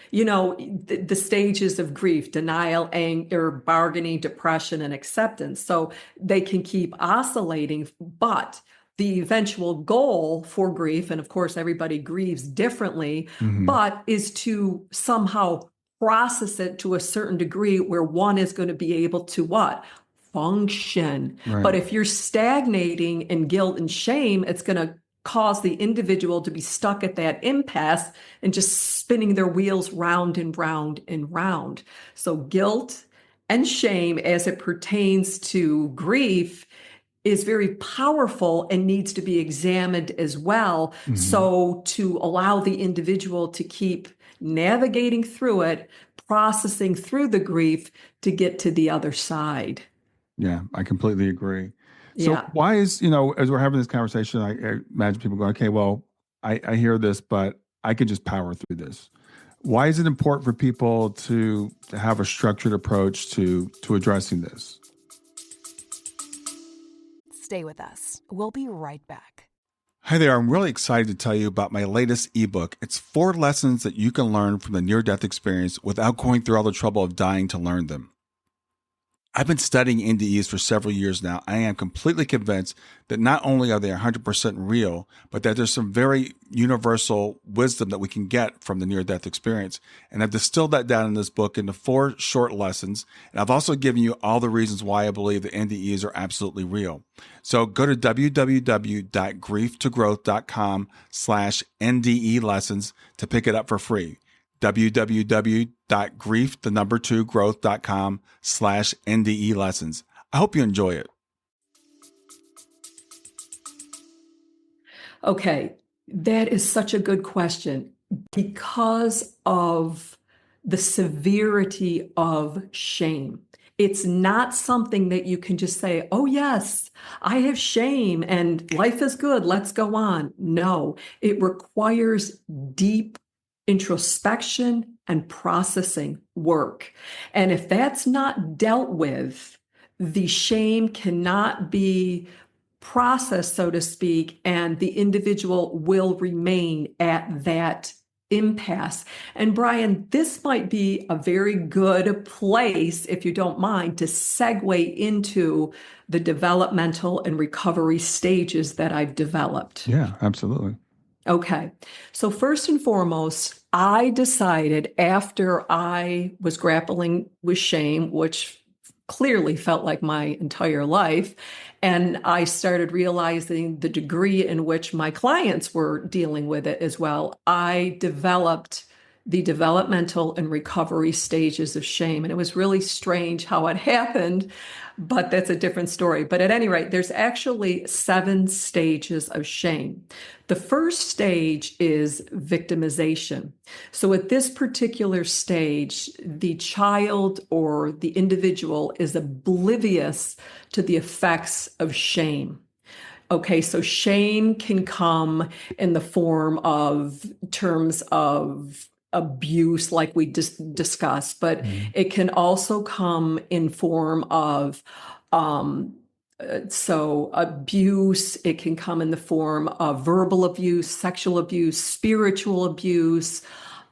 You know, the stages of grief, denial, anger, bargaining, depression, and acceptance. So they can keep oscillating, but the eventual goal for grief, and of course, everybody grieves differently, Mm-hmm. but is to somehow process it to a certain degree where one is going to be able to what? Function. But Right. if you're stagnating in guilt and shame, it's going to cause the individual to be stuck at that impasse and just spinning their wheels round and round and round. So guilt and shame as it pertains to grief is very powerful and needs to be examined as well. Mm-hmm. So to allow the individual to keep navigating through it, processing through the grief to get to the other side. Yeah, I completely agree. So Yeah. why is, as we're having this conversation, I imagine people going, okay, well, I hear this, but I can just power through this. Why is it important for people to have a structured approach to addressing this? Stay with us. We'll be right back. Hi there. I'm really excited to tell you about my latest ebook. It's 4 lessons that you can learn from the near-death experience without going through all the trouble of dying to learn them. I've been studying NDEs for several years now. I am completely convinced that not only are they 100% real, but that there's some very universal wisdom that we can get from the near-death experience. And I've distilled that down in this book into 4 short lessons. And I've also given you all the reasons why I believe that NDEs are absolutely real. So go to www.grieftogrowth.com/NDE lessons to pick it up for free. www.griefthe2growth.com/NDE lessons. I hope you enjoy it. Okay, that is such a good question because of the severity of shame. It's not something that you can just say, oh, yes, I have shame and life is good. Let's go on. No, it requires deep introspection and processing work. And if that's not dealt with, the shame cannot be process, so to speak, and the individual will remain at that impasse. And Brian, this might be a very good place, if you don't mind, to segue into the developmental and recovery stages that I've developed. Yeah, absolutely. Okay. So first and foremost, I decided after I was grappling with shame, which clearly felt like my entire life, and I started realizing the degree in which my clients were dealing with it as well, I developed the developmental and recovery stages of shame. And it was really strange how it happened, but that's a different story. But at any rate, there's actually 7 stages of shame. The first stage is victimization. So at this particular stage, the child or the individual is oblivious to the effects of shame. Okay, so shame can come in the form of terms of abuse, like we just discussed, but it can also come in form of so abuse. It can come in the form of verbal abuse, sexual abuse, spiritual abuse.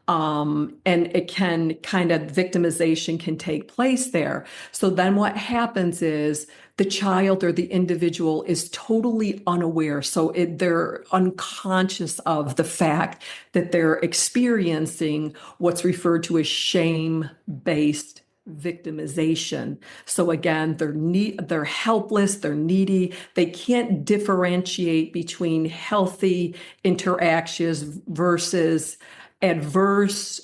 And it can kind of victimization can take place there. So then what happens is the child or the individual is totally unaware. So they're unconscious of the fact that they're experiencing what's referred to as shame-based victimization. So again, they're helpless, they're needy, they can't differentiate between healthy interactions versus adverse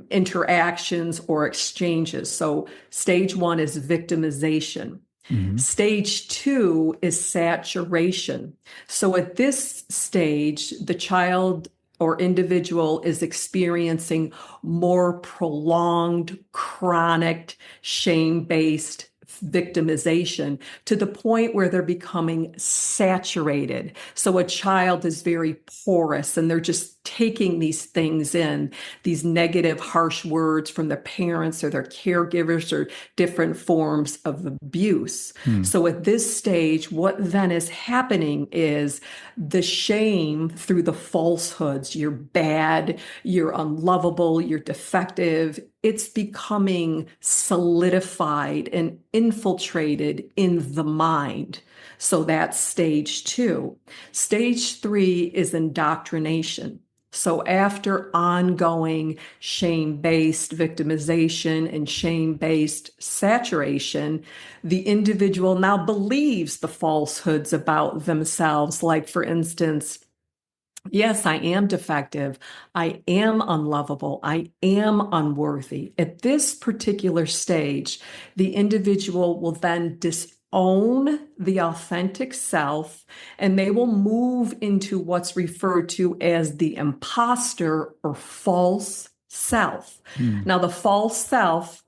interactions or exchanges. So stage 1 is victimization. Mm-hmm. Stage 2 is saturation. So at this stage, the child or individual is experiencing more prolonged, chronic, shame-based victimization to the point where they're becoming saturated. So a child is very porous and they're just taking these things in, these negative, harsh words from their parents or their caregivers or different forms of abuse. So at this stage, what then is happening is the shame through the falsehoods, you're bad, you're unlovable, you're defective, it's becoming solidified and infiltrated in the mind. So that's stage 2. Stage 3 is indoctrination. So after ongoing shame-based victimization and shame-based saturation, the individual now believes the falsehoods about themselves. Like, for instance, yes, I am defective. I am unlovable. I am unworthy. At this particular stage, the individual will then disown the authentic self, and they will move into what's referred to as the imposter or false self. Now, the false self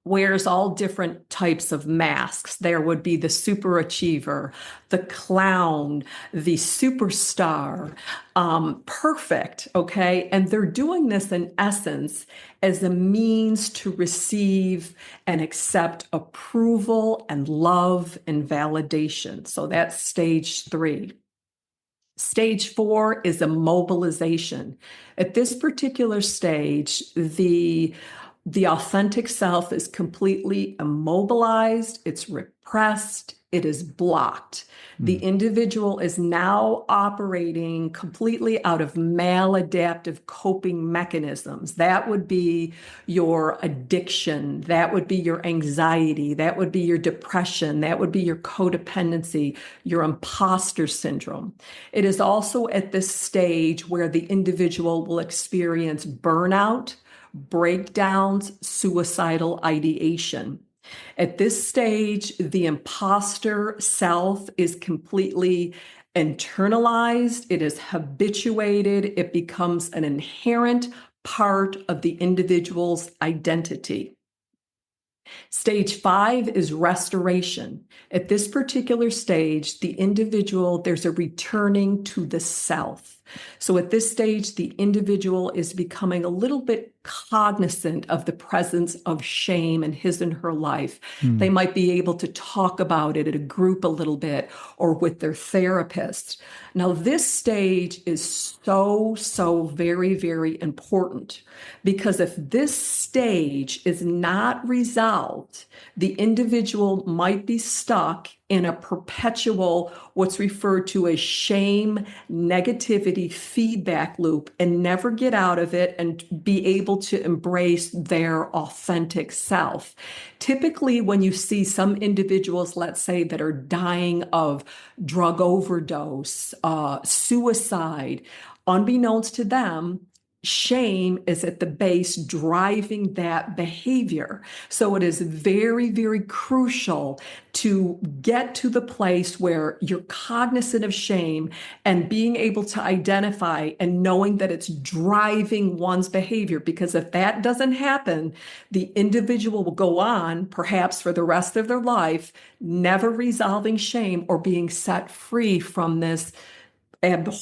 wears all different types of masks. There would be the superachiever, the clown, the superstar, perfect, okay? And they're doing this in essence as a means to receive and accept approval and love and validation. So that's stage 3. Stage 4 is immobilization. At this particular stage, the authentic self is completely immobilized, it's repressed, it is blocked. The individual is now operating completely out of maladaptive coping mechanisms. That would be your addiction, that would be your anxiety, that would be your depression, that would be your codependency, your imposter syndrome. It is also at this stage where the individual will experience burnout, breakdowns, suicidal ideation. At this stage, the imposter self is completely internalized, it is habituated, it becomes an inherent part of the individual's identity. Stage 5 is restoration. At this particular stage, the individual, there's a returning to the self. So at this stage, the individual is becoming a little bit cognizant of the presence of shame in his and her life. They might be able to talk about it at a group a little bit or with their therapist. Now, this stage is so very, very important, because if this stage is not resolved, the individual might be stuck in a perpetual, what's referred to as shame, negativity feedback loop, and never get out of it and be able to embrace their authentic self. Typically, when you see some individuals, let's say, that are dying of drug overdose, suicide, unbeknownst to them, shame is at the base driving that behavior. So it is very, very crucial to get to the place where you're cognizant of shame and being able to identify and knowing that it's driving one's behavior. Because if that doesn't happen, the individual will go on, perhaps for the rest of their life, never resolving shame or being set free from this adverse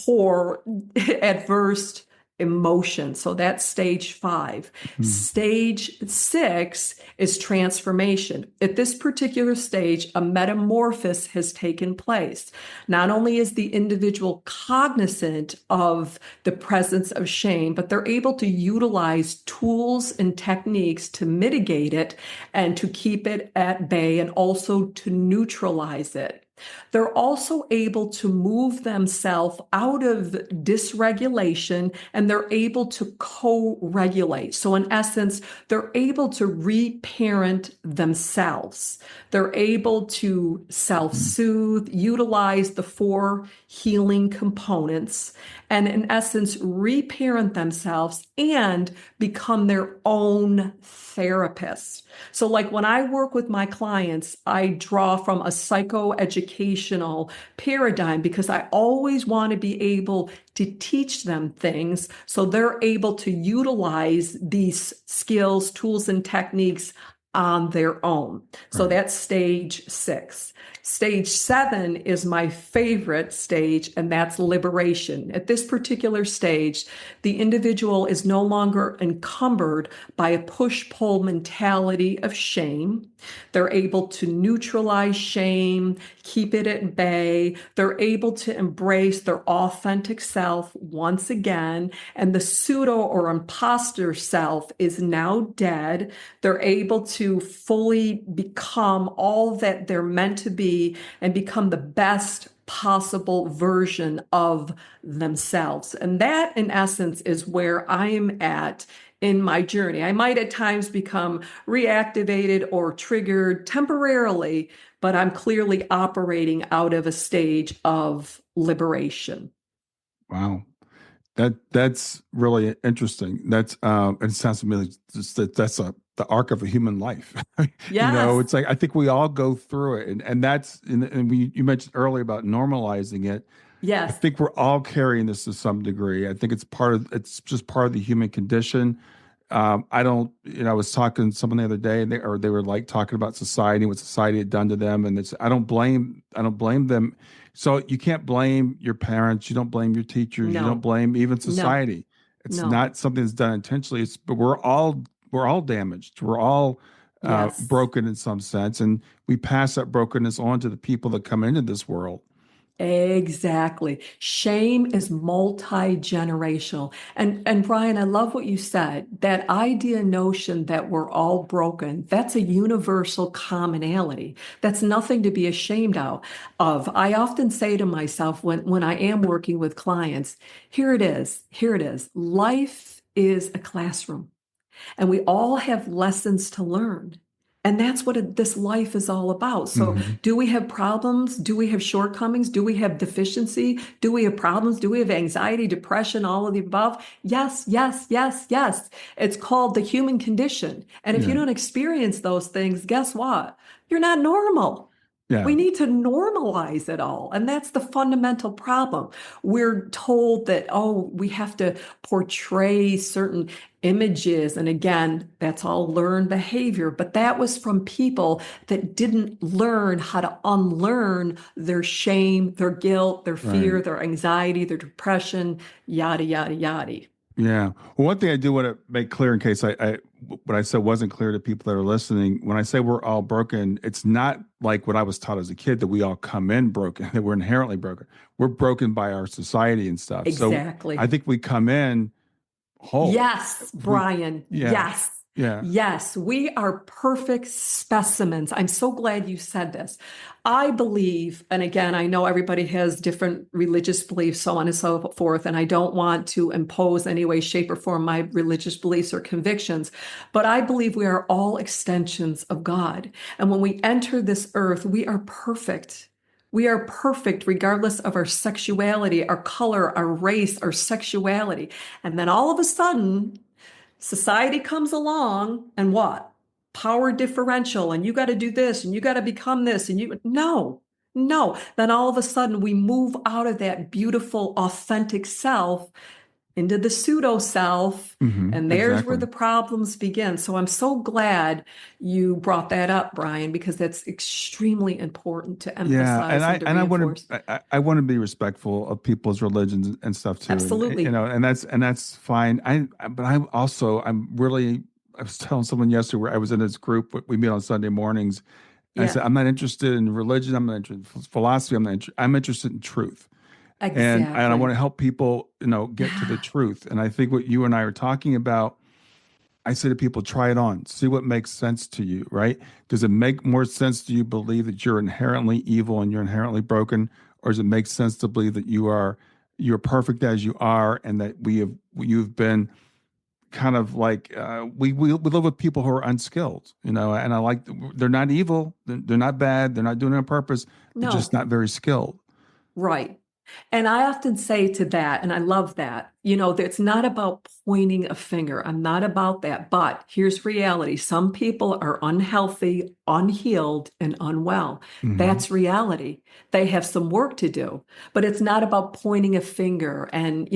emotion. So that's stage 5. Stage 6 is transformation. At this particular stage, a metamorphosis has taken place. Not only is the individual cognizant of the presence of shame, but they're able to utilize tools and techniques to mitigate it and to keep it at bay and also to neutralize it. They're also able to move themselves out of dysregulation, and they're able to co-regulate. So in essence, they're able to reparent themselves. They're able to self-soothe, utilize the 4 healing components, and in essence, reparent themselves and become their own therapist. So like when I work with my clients, I draw from a psychoeducational paradigm because I always want to be able to teach them things so they're able to utilize these skills, tools, and techniques on their own. So Right. that's stage 6. Stage 7 is my favorite stage, and that's liberation. At this particular stage, the individual is no longer encumbered by a push-pull mentality of shame. They're able to neutralize shame, keep it at bay. They're able to embrace their authentic self once again, and the pseudo or imposter self is now dead. They're able to fully become all that they're meant to be and become the best possible version of themselves. And that, in essence, is where I'm at in my journey. I might at times become reactivated or triggered temporarily, but I'm clearly operating out of a stage of liberation. Wow. That's really interesting. That's it sounds to me like that's the arc of a human life. Yes, It's like I think we all go through it, and that's and you mentioned earlier about normalizing it. I yes, think we're all carrying this to some degree. I think it's just part of the human condition. I don't, I was talking to someone the other day, and they were like talking about society, what society had done to them, and I don't blame them. So you can't blame your parents, you don't blame your teachers, you don't no, blame even no, society. It's no, not something that's done intentionally. But we're all damaged. We're all yes. broken in some sense, and we pass that brokenness on to the people that come into this world. Exactly. Shame is multi-generational. And Brian, I love what you said. That idea notion that we're all broken, that's a universal commonality. That's nothing to be ashamed of. I often say to myself when I am working with clients, here it is, here it is. Life is a classroom. And we all have lessons to learn. And that's what this life is all about. So, Hmm. do we have problems? Do we have shortcomings? Do we have deficiency? Do we have problems? Do we have anxiety, depression, all of the above? Yes, yes, yes, yes. It's called the human condition. And if you Yeah, don't experience those things, guess what? You're not normal. yeah, We need to normalize it all. And that's the fundamental problem. We're told that, oh, we have to portray certain images. And again, that's all learned behavior. But that was from people that didn't learn how to unlearn their shame, their guilt, their right. fear, their anxiety, their depression, yada, yada, yada. Yeah. Well, one thing I do want to make clear in case I what I said wasn't clear to people that are listening, when I say we're all broken, it's not like what I was taught as a kid that we all come in broken, that we're inherently broken. We're broken by our society and stuff. So I Exactly. think we come in whole. Yes, We, Brian. yeah, Yes. yeah. Yes, we are perfect specimens. I'm so glad you said this. I believe, and again, I know everybody has different religious beliefs, so on and so forth, and I don't want to impose any way, shape, or form my religious beliefs or convictions, but I believe we are all extensions of God. And when we enter this earth, we are perfect. We are perfect regardless of our sexuality, our color, our race, our sexuality. And then all of a sudden, society comes along and what? Power differential, and you got to do this, and you got to become this, and no. Then all of a sudden, we move out of that beautiful, authentic self into the pseudo self. And there's where Exactly. the problems begin. So I'm so glad you brought that up, Brian, because that's extremely important to Yeah, emphasize and to and I want reinforce. to I want to be respectful of people's religions and stuff too, and Absolutely. and that's fine. But I'm really I was telling someone yesterday where I was in this group we meet on Sunday mornings. And I Yeah, said I'm not interested in religion. I'm not interested in philosophy. I'm interested in truth, and I want to exactly. help people get to the Yeah. truth. And I think what you and I are talking about. I say to people, try it on, see what makes sense to you, right? Does it make more sense to you believe that you're inherently evil and you're inherently broken, or does it make sense to believe that you're perfect as you are, and that you've been kind of like we live with people who are unskilled, and I like they're not evil, they're not bad, they're not doing it on purpose, they're just No, not very skilled. right. And I often say to that, and I love that, that it's not about pointing a finger. I'm not about that. But here's reality. Some people are unhealthy, unhealed, and unwell. Hmm. That's reality. They have some work to do, but it's not about pointing a finger and,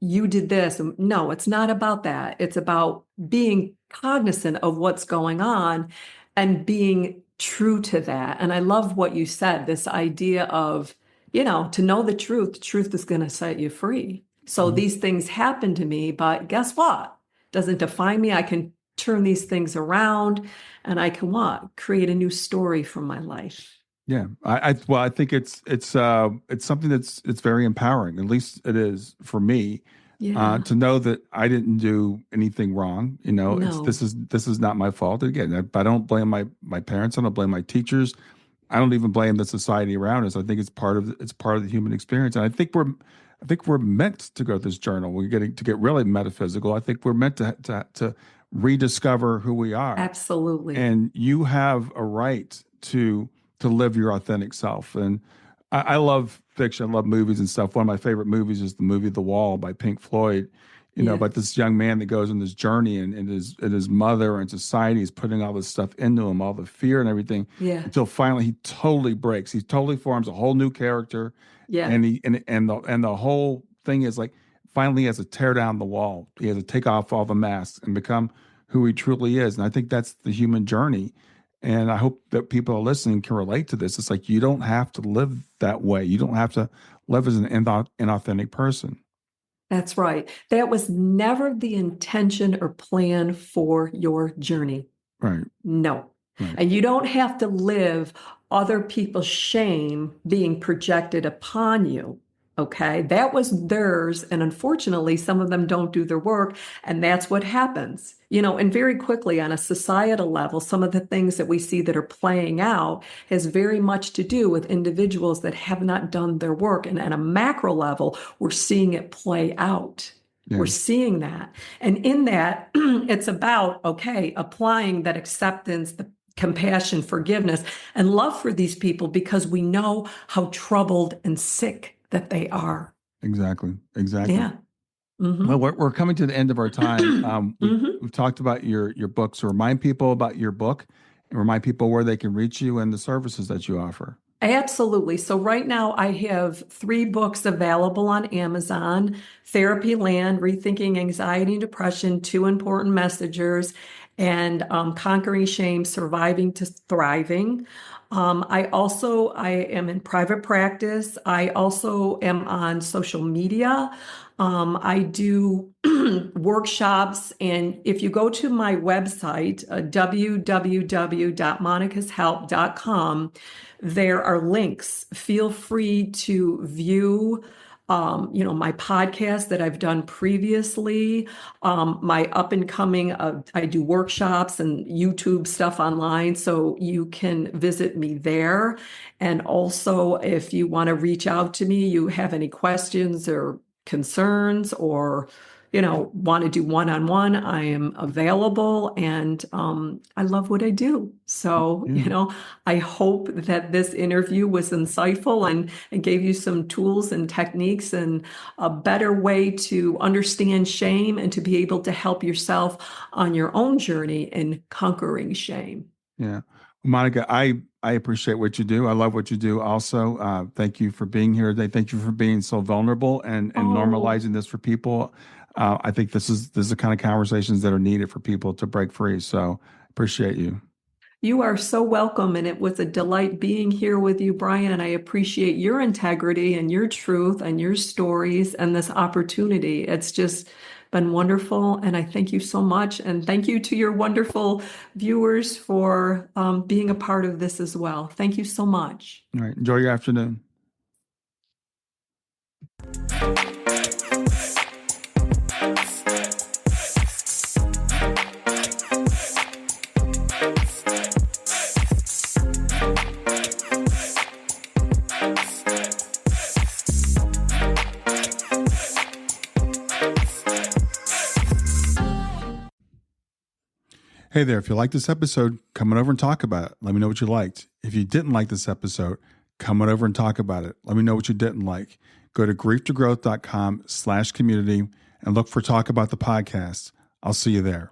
you did this. No, it's not about that. It's about being cognizant of what's going on and being true to that. And I love what you said, this idea of, to know the truth is going to set you free. So these things happen to me, but guess what? Doesn't define me. I can turn these things around and I can create a new story from my life. Yeah, I think it's something it's very empowering. At least it is for me. Yeah. To know that I didn't do anything wrong. No. This is not my fault. Again, I don't blame my parents. I don't blame my teachers. I don't even blame the society around us. I think it's part of the human experience. And I think we're meant to go this journal. We're getting to get really metaphysical. I think we're meant to rediscover who we are. Absolutely. And you have a right to live your authentic self. And I love fiction. I love movies and stuff. One of my favorite movies is the movie The Wall by Pink Floyd. About this young man that goes on this journey, and his mother and society is putting all this stuff into him, all the fear and everything, until finally he totally breaks. He totally forms a whole new character. Yeah. And the whole thing is like, finally he has to tear down the wall. He has to take off all the masks and become who he truly is. And I think that's the human journey. And I hope that people are listening can relate to this. It's like, you don't have to live that way. You don't have to live as an inauthentic person. That's right. That was never the intention or plan for your journey. Right. No. Right. And you don't have to live other people's shame being projected upon you. Okay. That was theirs. And unfortunately, some of them don't do their work. And that's what happens. And very quickly on a societal level, some of the things that we see that are playing out has very much to do with individuals that have not done their work. And at a macro level, we're seeing it play out. Yeah. We're seeing that. And in that, it's about, applying that acceptance, the compassion, forgiveness, and love for these people, because we know how troubled and sick that they are. Exactly. Yeah. Mm-hmm. Well, we're coming to the end of our time. We've talked about your book. So remind people about your book and remind people where they can reach you and the services that you offer. Absolutely. So right now I have 3 books available on Amazon: Therapy Land, Rethinking Anxiety and Depression, 2 Important Messengers, and Conquering Shame, Surviving to Thriving. I am in private practice. I also am on social media. I do workshops. And if you go to my website, www.monicashelp.com, there are links. Feel free to view my podcast that I've done previously, my up and coming, I do workshops and YouTube stuff online, so you can visit me there. And also, if you want to reach out to me, you have any questions or concerns, or want to do one-on-one, I am available, and I love what I do. So, I hope that this interview was insightful and gave you some tools and techniques and a better way to understand shame and to be able to help yourself on your own journey in conquering shame. Yeah. Monica, I appreciate what you do. I love what you do also. Thank you for being here today. Thank you for being so vulnerable and normalizing this for people. I think this is the kind of conversations that are needed for people to break free. So appreciate you. You are so welcome. And it was a delight being here with you, Brian. And I appreciate your integrity and your truth and your stories and this opportunity. It's just been wonderful. And I thank you so much. And thank you to your wonderful viewers for being a part of this as well. Thank you so much. All right. Enjoy your afternoon. Hey there, if you liked this episode, come on over and talk about it. Let me know what you liked. If you didn't like this episode, come on over and talk about it. Let me know what you didn't like. Go to grieftogrowth.com/community and look for Talk About the Podcast. I'll see you there.